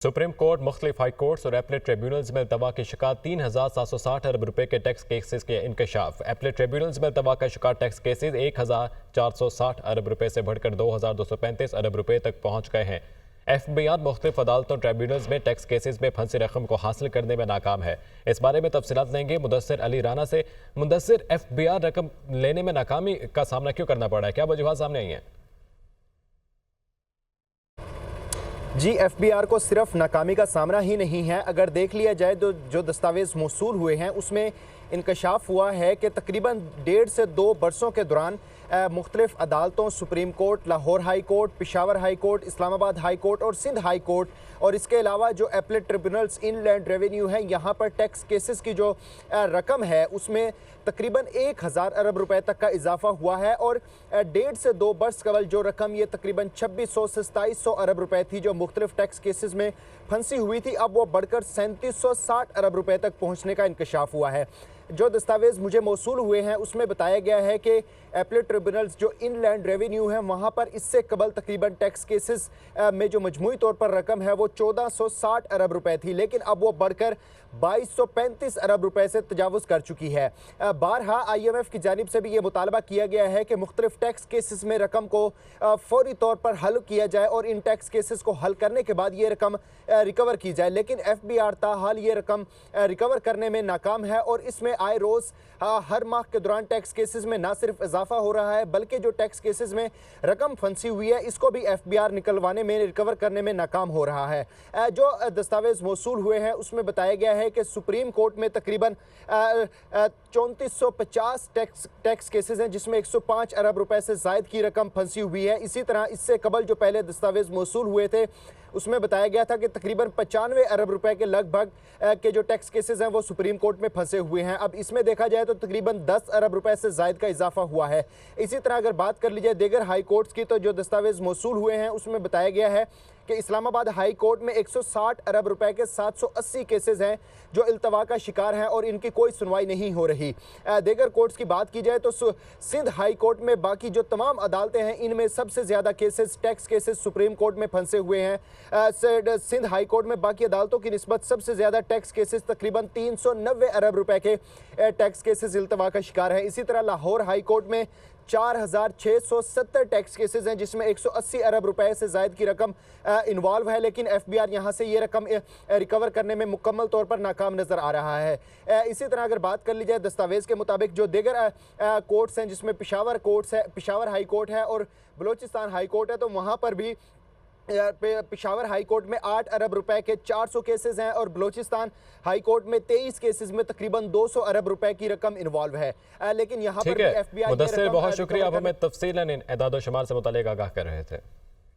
Supreme court, मुख्तलिफ high courts और appellate tribunals में अल्तवा की शिकार 3,760 अरब रुपए के टैक्स केसेस के इंकशाफ। एपलेट ट्रिब्यूनल्स में अल्तवा का शिकार टैक्स केसेस 1,460 अरब रुपए से बढ़कर 2,235 अरब रुपए तक पहुंच गए हैं। FBI मुख्तलिफ अदालतों ट्रिब्यूनल्स में टैक्स केसेस में फंसी रकम को हासिल करने में नाकाम है। इस बारे में तफसीलात लेंगे मुदस्सिर अली राना से। मुदस्सिर, FBI रकम लेने में नाकामी का सामना क्यों करना पड़ा है, क्या वजूहात सामने आई हैं? जी, FBI को सिर्फ नाकामी का सामना ही नहीं है। अगर देख लिया जाए तो जो दस्तावेज़ मौसूल हुए हैं उसमें इंकशाफ हुआ है कि तकरीबन 1.5 से 2 बरसों के दौरान मुख्तलिफ अदालतों, supreme court, Lahore high court, Peshawar high court, Islamabad high court और सिंध हाई कोर्ट और इसके अलावा जो एपलेट ट्रिब्यूनल्स, इनलैंड रेवेन्यू है, यहाँ पर टैक्स केसेस की जो रकम है उसमें तकरीबन 1,000 अरब रुपए तक का इजाफा हुआ है और 1.5 से 2 बरस कबल जो रकम ये तकरीबन 2600 से 2700 अरब रुपए थी जो मुख्तलिफ टैक्स केसेस में फंसी हुई थी, अब वो बढ़कर 3760 अरब रुपए तक पहुँचने का इंकशाफ हुआ है। जो दस्तावेज़ मुझे मौसूल हुए हैं उसमें बताया गया है कि एपलेट ट्रिब्यूनल्स जो इनलैंड रेवेन्यू है वहाँ पर इससे कबल तकरीबन टैक्स केसेस में जो मजमूई तौर पर रकम है वो 1460 अरब रुपए थी, लेकिन अब वो बढ़कर 2235 अरब रुपए से तजावुज़ कर चुकी है। बारहा IMF की जानिब से भी ये मुतालबा किया गया है कि मुख्तलिफ टैक्स केसेस में रकम को फौरी तौर पर हल किया जाए और इन टैक्स केसेस को हल करने के बाद ये रकम रिकवर की जाए, लेकिन FBI ताहाल ये रकम रिकवर करने में नाकाम है और इसमें आए रोज़ हर माह के दौरान टैक्स केसेस में ना सिर्फ इजाफा हो रहा है बल्कि जो टैक्स केसेस में रकम फंसी हुई है इसको भी FBI निकलवाने में, रिकवर करने में नाकाम हो रहा है। जो दस्तावेज़ मौसूल हुए हैं उसमें बताया गया है कि सुप्रीम कोर्ट में तकरीबन 3450 टैक्स केसेस हैं जिसमें 105 अरब रुपए से ज़ायद की रकम फंसी हुई है। इसी तरह इससे कबल जो पहले दस्तावेज़ मौसूल हुए थे उसमें बताया गया था कि तकरीबन 95 अरब रुपए के लगभग के जो टैक्स केसेस हैं वो सुप्रीम कोर्ट में फंसे हुए हैं। अब इसमें देखा जाए तो तकरीबन 10 अरब रुपए से ज़ायद का इजाफा हुआ है। इसी तरह अगर बात कर ली जाए दीगर हाई कोर्ट्स की तो जो दस्तावेज़ मौसूल हुए हैं उसमें बताया गया है कि इस्लामाबाद हाई कोर्ट में 160 अरब रुपए के 780 केसेस हैं जो इल्तवा का शिकार हैं और इनकी कोई सुनवाई नहीं हो रही। दीगर कोर्ट्स की बात की जाए तो सिंध हाई कोर्ट में बाकी जो तमाम अदालतें हैं इनमें सबसे ज़्यादा cases, tax cases supreme court में फंसे हुए हैं। सिंध हाई कोर्ट में बाकी अदालतों की निस्बत सबसे ज़्यादा टैक्स केसेस तकरीबन 390 अरब रुपए के टैक्स केसेस इल्तवा का शिकार हैं। इसी तरह लाहौर हाई कोर्ट में 4,670 टैक्स केसेस हैं जिसमें 180 अरब रुपए से ज़ायद की रकम इन्वॉल्व है, लेकिन FBI यहाँ से ये रकम रिकवर करने में मुकम्मल तौर पर नाकाम नज़र आ रहा है। इसी तरह अगर बात कर ली जाए दस्तावेज़ के मुताबिक जो दीगर कोर्ट्स हैं जिसमें पेशावर हाई कोर्ट है और बलोचिस्तान हाई कोर्ट है, तो वहाँ पर भी पेशावर हाई कोर्ट में 8 अरब रुपए के 400 केसेस हैं और बलोचिस्तान हाई कोर्ट में 23 केसेस में तकरीबन 200 अरब रुपए की रकम इन्वॉल्व है, लेकिन यहाँ पर भी FBI मुदस्सिर, बहुत शुक्रिया, आप हमें तफसीलन इन एदाद व शुमार से मुतालिक आगाह कर रहे थे।